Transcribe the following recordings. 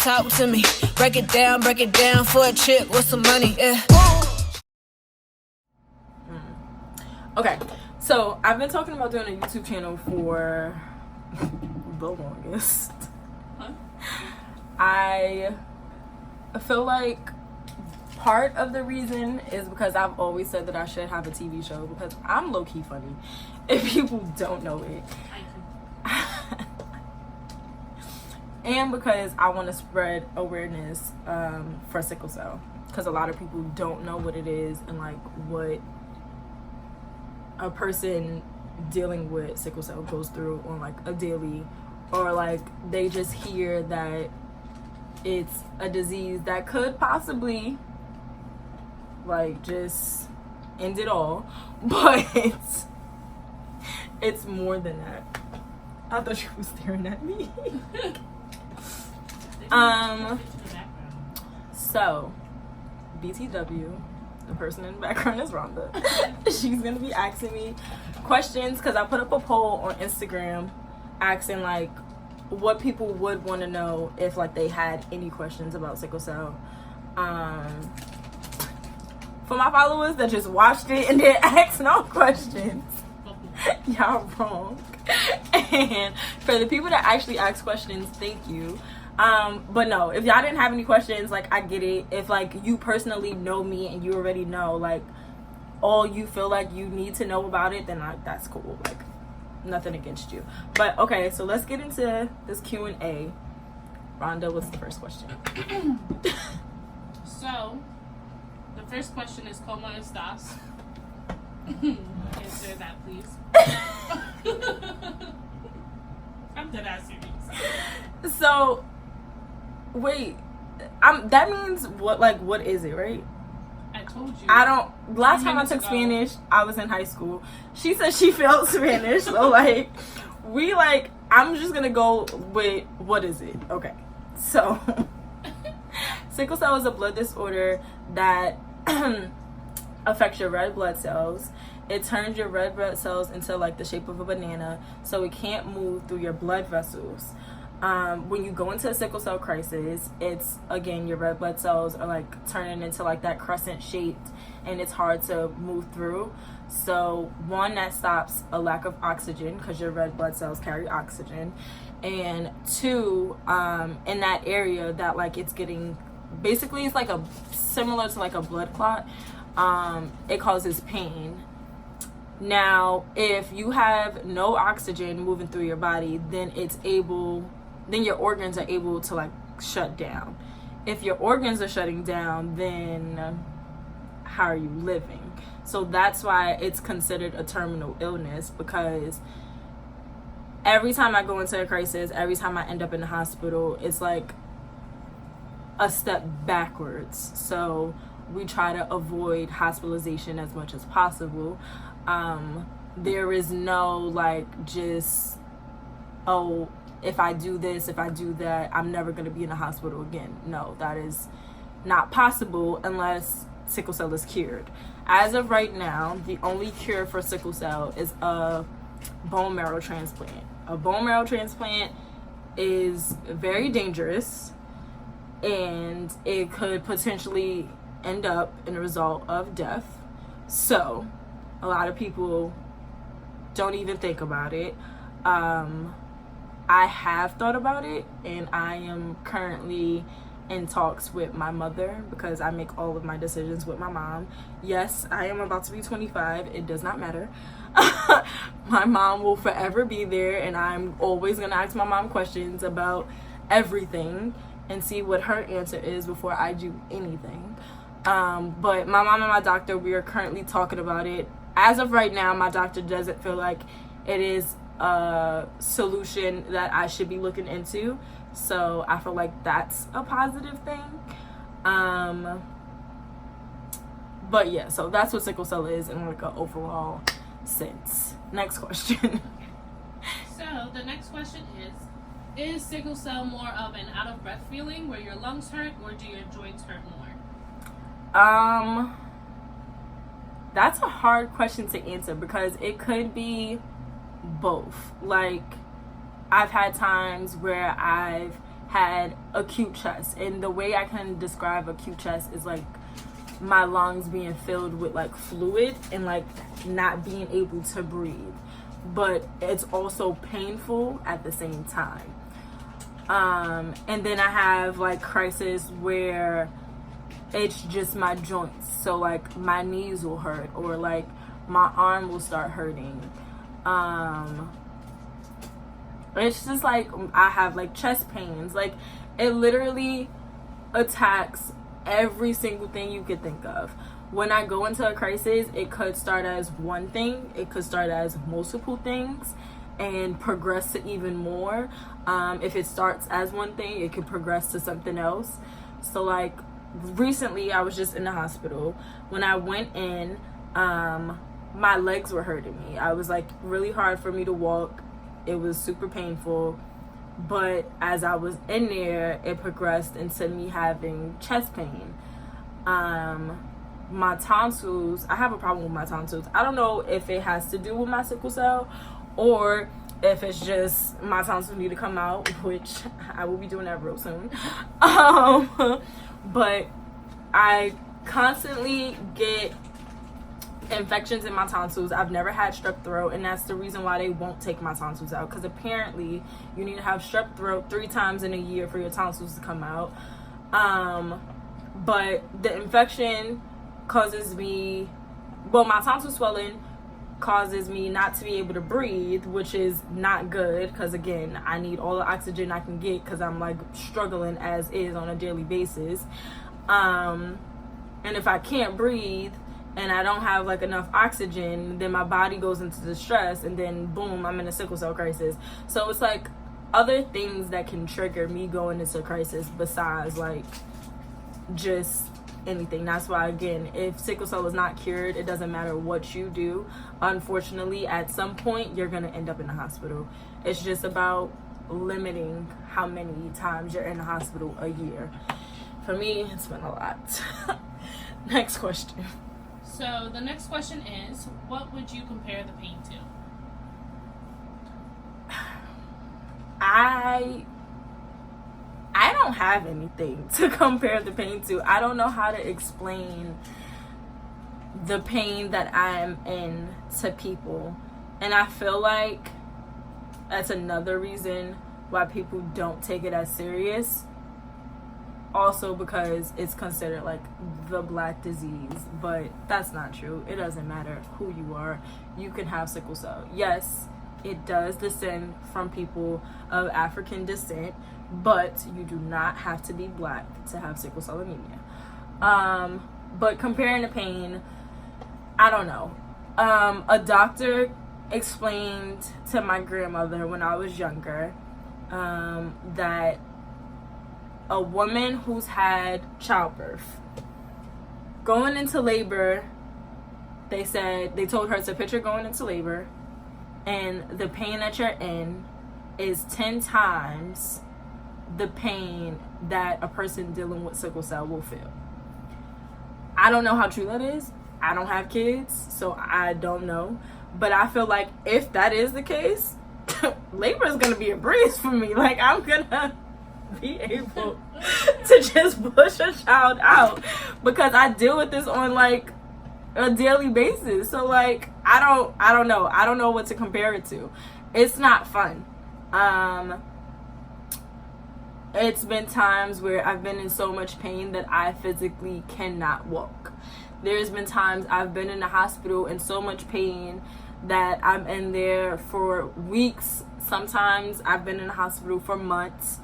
talk to me. Break it down for a trip with some money, yeah. Okay, so I've been talking about doing a YouTube channel for the longest. I feel like part of the reason is because I've always said that I should have a TV show because I'm low-key funny, if people don't know it. And because I want to spread awareness for sickle cell, because a lot of people don't know what it is and like what a person dealing with sickle cell goes through on like a daily, or like they just hear that it's a disease that could possibly like just end it all, but it's more than that. I thought you were staring at me. So BTW, the person in the background is Rhonda. She's gonna be asking me questions because I put up a poll on Instagram asking like what people would want to know if like they had any questions about sickle cell. For my followers that just watched it and didn't ask no questions, y'all wrong. And for the people that actually ask questions, thank you. But no, if y'all didn't have any questions, like I get it. If like you personally know me and you already know like all you feel like you need to know about it, then that's cool. Like nothing against you. But okay, so let's get into this Q&A. Rhonda, what's the first question? So the first question is ¿Cómo estás? Answer that, please. I'm dead ass serious. So, wait, that means what? Like, what is it, right? I told you. I don't. Last time I took Spanish, I was in high school. She said she failed Spanish, so like, I'm just gonna go with what is it? Okay, so sickle cell is a blood disorder that affects your red blood cells. It turns your red blood cells into like the shape of a banana, so it can't move through your blood vessels. When you go into a sickle cell crisis, it's again your red blood cells are like turning into like that crescent shaped, and it's hard to move through. So one, that stops a lack of oxygen because your red blood cells carry oxygen, and two, in that area that like it's getting, basically it's like a similar to like a blood clot. It causes pain. Now, if you have no oxygen moving through your body, then your organs are able to like shut down. If your organs are shutting down, then how are you living? So that's why it's considered a terminal illness, because every time I go into a crisis, every time I end up in the hospital, it's like a step backwards. So we try to avoid hospitalization as much as possible. There is no like just, oh, if I do this, if I do that, I'm never going to be in the hospital again. No, that is not possible unless sickle cell is cured. As of right now, the only cure for sickle cell is a bone marrow transplant. A bone marrow transplant is very dangerous, and it could potentially end up in a result of death. So a lot of people don't even think about it. I have thought about it, and I am currently in talks with my mother because I make all of my decisions with my mom. Yes, I am about to be 25. It does not matter. My mom will forever be there, and I'm always going to ask my mom questions about everything and see what her answer is before I do anything. But my mom and my doctor, we are currently talking about it. As of right now, my doctor doesn't feel like it is a solution that I should be looking into. So I feel like that's a positive thing. But yeah, so that's what sickle cell is in like an overall sense. Next question. So the next question is sickle cell more of an out of breath feeling where your lungs hurt, or do your joints hurt more? That's a hard question to answer because it could be both. Like, I've had times where I've had acute chest. And the way I can describe acute chest is like my lungs being filled with like fluid and like not being able to breathe, but it's also painful at the same time. And then I have like crisis where it's just my joints, so like my knees will hurt or like my arm will start hurting. It's just like I have like chest pains. Like it literally attacks every single thing you could think of. When I go into a crisis, it could start as one thing, it could start as multiple things and progress to even more. If it starts as one thing, it could progress to something else. So like recently I was just in the hospital. When I went in, my legs were hurting me. I was like really hard for me to walk. It was super painful. But as I was in there, it progressed into me having chest pain. My tonsils, I have a problem with my tonsils. I don't know if it has to do with my sickle cell or if it's just my tonsils need to come out, which I will be doing that real soon. But I constantly get infections in my tonsils. I've never had strep throat, and that's the reason why they won't take my tonsils out, because apparently you need to have strep throat 3 times in a year for your tonsils to come out. But the infection causes me, well, my tonsil swelling causes me not to be able to breathe, which is not good, because again, I need all the oxygen I can get because I'm like struggling as is on a daily basis. And if I can't breathe and I don't have like enough oxygen, then my body goes into distress, and then boom, I'm in a sickle cell crisis. So it's like other things that can trigger me going into crisis besides like just anything. That's why, again, if sickle cell is not cured, it doesn't matter what you do. Unfortunately, at some point you're gonna end up in the hospital. It's just about limiting how many times you're in the hospital a year. For me, it's been a lot. Next question. So the next question is, what would you compare the pain to? I don't have anything to compare the pain to. I don't know how to explain the pain that I'm in to people. And I feel like that's another reason why people don't take it as serious. Also because it's considered like the black disease, but that's not true. It doesn't matter who you are. You can have sickle cell. Yes, it does descend from people of African descent, but you do not have to be black to have sickle cell anemia. But comparing the pain, I don't know. A doctor explained to my grandmother when I was younger that a woman who's had childbirth, going into labor, they told her to picture going into labor, and the pain that you're in is 10 times the pain that a person dealing with sickle cell will feel. I don't know how true that is. I don't have kids, so I don't know. But I feel like if that is the case, labor is going to be a breeze for me. Like, I'm going to be able to just push a child out, because I deal with this on like a daily basis. So like I don't know what to compare it to. It's not fun. It's been times where I've been in so much pain that I physically cannot walk. There's been times I've been in the hospital in so much pain that I'm in there for weeks. Sometimes I've been in the hospital for months.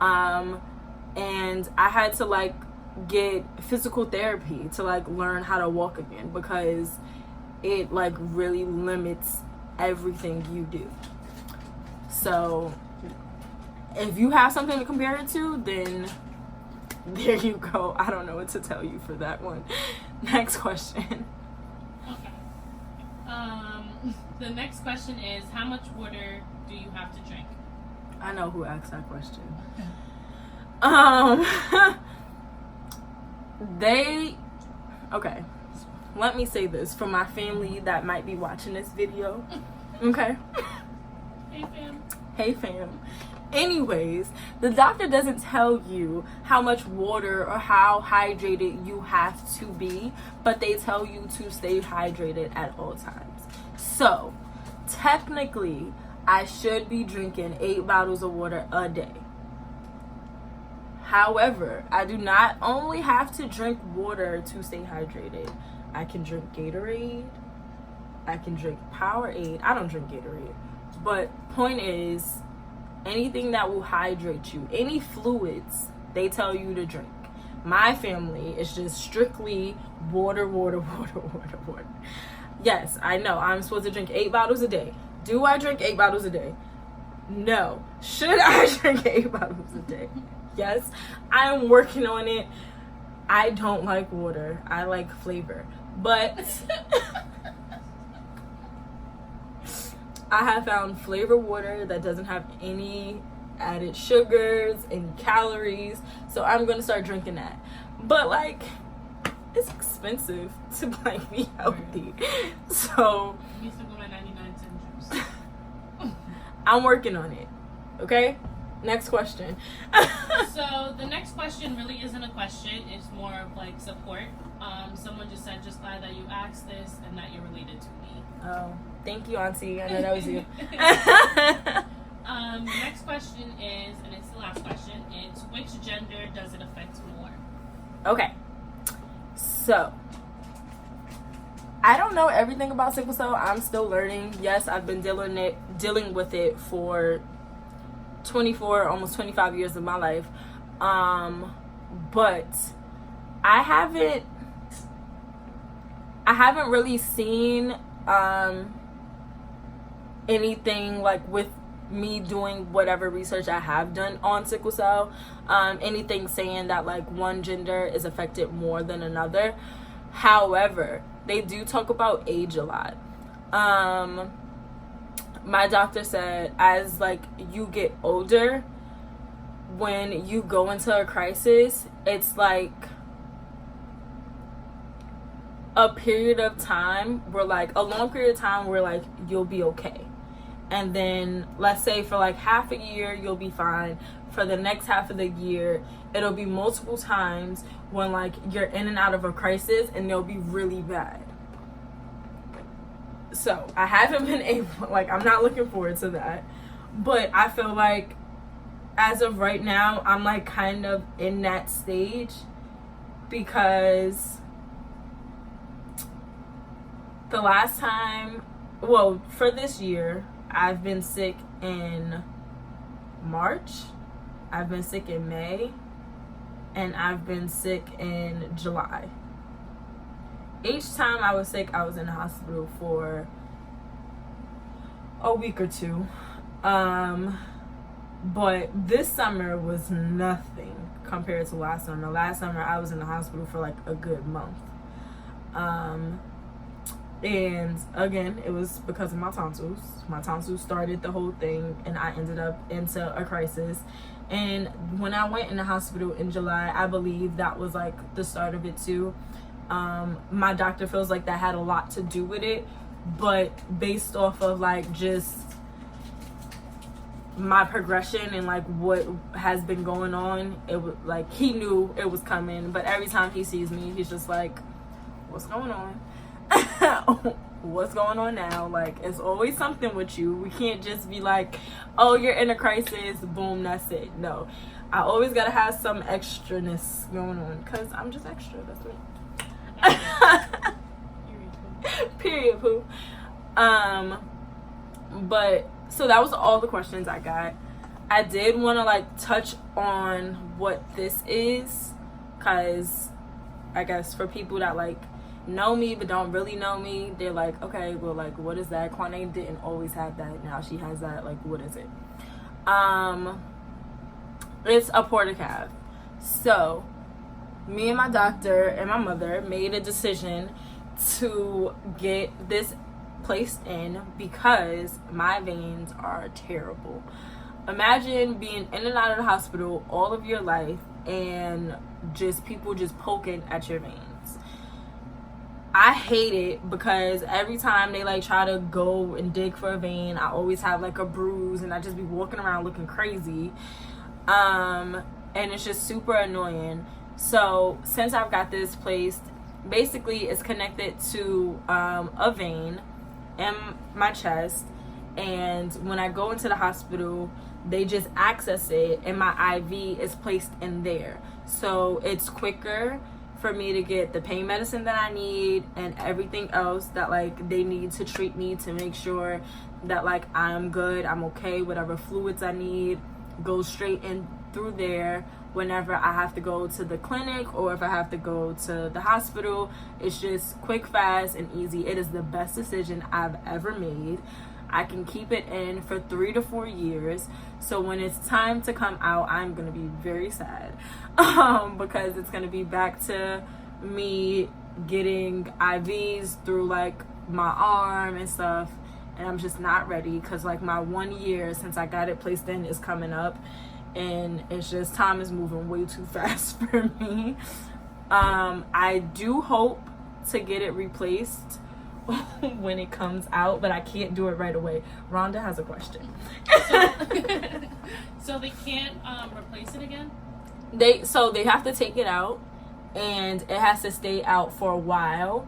And I had to like get physical therapy to like learn how to walk again, because it like really limits everything you do. So if you have something to compare it to, then there you go. I don't know what to tell you for that one. Next question. Okay. The next question is, how much water do you have to drink? I know who asked that question. Okay, let me say this for my family that might be watching this video. Okay. Hey fam. Hey fam. Anyways, the doctor doesn't tell you how much water or how hydrated you have to be, but they tell you to stay hydrated at all times. So, technically, I should be drinking 8 bottles of water a day. However, I do not only have to drink water to stay hydrated. I can drink Gatorade. I can drink Powerade. I don't drink Gatorade. But point is, anything that will hydrate you, any fluids, they tell you to drink. My family is just strictly water. Yes, I know I'm supposed to drink 8 bottles a day. Do I drink 8 bottles a day? No. Should I drink 8 bottles a day? Yes, I am working on it. I don't like water. I like flavor. But I have found flavored water that doesn't have any added sugars and calories. So I'm going to start drinking that. But like, it's expensive to like be healthy. So You used to go to 99 cent juice. I'm working on it. Okay? Next question. So the next question really isn't a question. It's more of like support. Someone just said, just glad that you asked this and that you're related to me. Oh, thank you, Auntie. I know that was you. The next question is, and it's the last question, it's which gender does it affect more? Okay. So, I don't know everything about sickle cell. I'm still learning. Yes, I've been dealing with it for 24, almost 25 years of my life. But I haven't really seen anything like with me doing whatever research I have done on sickle cell, anything saying that like one gender is affected more than another. However, they do talk about age a lot. My doctor said as like you get older, when you go into a crisis, it's like a period of time where like a long period of time where like you'll be okay. And then let's say for like half a year, you'll be fine. For the next half of the year, it'll be multiple times when like you're in and out of a crisis and they'll be really bad. So I haven't been able, like I'm not looking forward to that. But I feel like as of right now, I'm like kind of in that stage because the last time, well, for this year, I've been sick in March, I've been sick in May, and I've been sick in July. Each time I was sick, I was in the hospital for a week or two. But this summer was nothing compared to last summer. Last summer, I was in the hospital for like a good month. And again, it was because of my tonsils. My tonsils started the whole thing, and I ended up into a crisis. And when I went in the hospital in July, I believe that was like the start of it too. My doctor feels like that had a lot to do with it, but based off of like just my progression and like what has been going on, it was like he knew it was coming. But every time he sees me, he's just like, what's going on? What's going on now? Like, it's always something with you. We can't just be like, oh, you're in a crisis, boom, that's it. No, I always gotta have some extraness going on because I'm just extra. That's me. Period, poo. But so that was all the questions I got. I did want to like touch on what this is, because I guess for people that like know me but don't really know me, they're like, okay, well, like, what is that? Quanae didn't always have that. Now she has that. Like, what is it? It's a portacav. So me and my doctor and my mother made a decision to get this placed in because my veins are terrible. Imagine being in and out of the hospital all of your life and just people just poking at your veins. I hate it because every time they like try to go and dig for a vein, I always have like a bruise and I just be walking around looking crazy. And it's just super annoying. So since I've got this placed, basically it's connected to a vein in my chest, and when I go into the hospital, they just access it and my IV is placed in there. So it's quicker for me to get the pain medicine that I need and everything else that like they need to treat me to make sure that like I'm good, I'm okay, whatever fluids I need goes straight in through there. Whenever I have to go to the clinic or if I have to go to the hospital, it's just quick, fast, and easy. It is the best decision I've ever made. I can keep it in for 3 to 4 years. So when it's time to come out, I'm going to be very sad because it's going to be back to me getting IVs through like my arm and stuff. And I'm just not ready because like my 1 year since I got it placed in is coming up. And it's just time is moving way too fast for me. I do hope to get it replaced when it comes out, but I can't do it right away. Rhonda has a question. So they can't replace it again? They have to take it out and it has to stay out for a while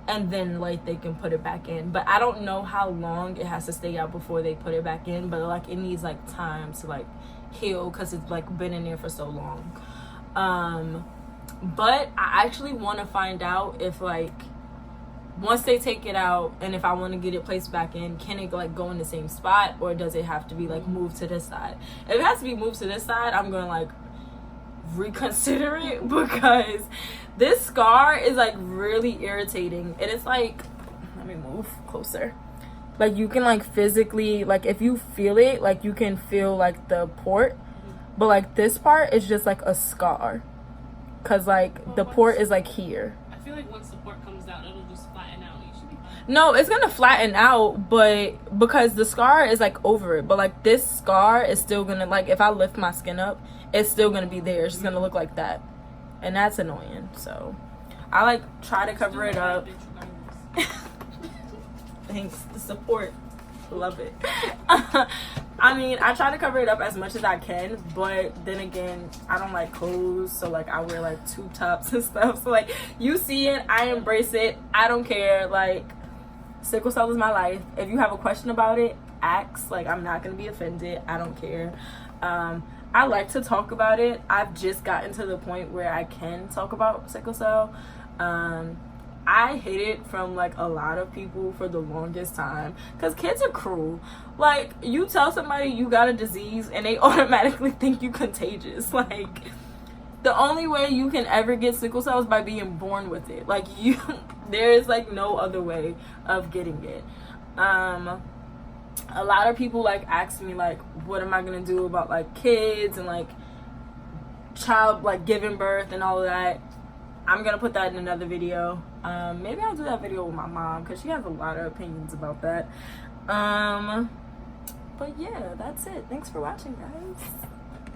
and then like they can put it back in. But I don't know how long it has to stay out before they put it back in, but like it needs like time to like heal because it's like been in there for so long. But I actually want to find out if like once they take it out and if I want to get it placed back in, can it like go in the same spot or does it have to be like moved to this side? If it has to be moved to this side, I'm gonna like reconsider it because this scar is like really irritating and it's like, let me move closer. Like you can like physically, like if you feel it, like you can feel like the port, but like this part is just like a scar because like the port is like here. I feel like once the port comes out, it'll just flatten out. You should be fine. No, it's gonna flatten out, but because the scar is like over it, but like this scar is still gonna, like if I lift my skin up, it's still gonna be there. It's just gonna look like that, and that's annoying. So I like try to cover it up. Thanks, the support, love it. I mean, I try to cover it up as much as I can, but then again, I don't like clothes, so like I wear like tube tops and stuff. So like you see it, I embrace it. I don't care. Like sickle cell is my life. If you have a question about it, ask. Like I'm not gonna be offended. I don't care. I like to talk about it. I've just gotten to the point where I can talk about sickle cell. I hate it from like a lot of people for the longest time because kids are cruel. Like you tell somebody you got a disease and they automatically think you contagious. Like the only way you can ever get sickle cell is by being born with it. Like there is like no other way of getting it. A lot of people like ask me like, what am I gonna do about like kids and like child like giving birth and all of that. I'm gonna put that in another video. Maybe I'll do that video with my mom because she has a lot of opinions about that. But yeah, that's it. Thanks for watching, guys.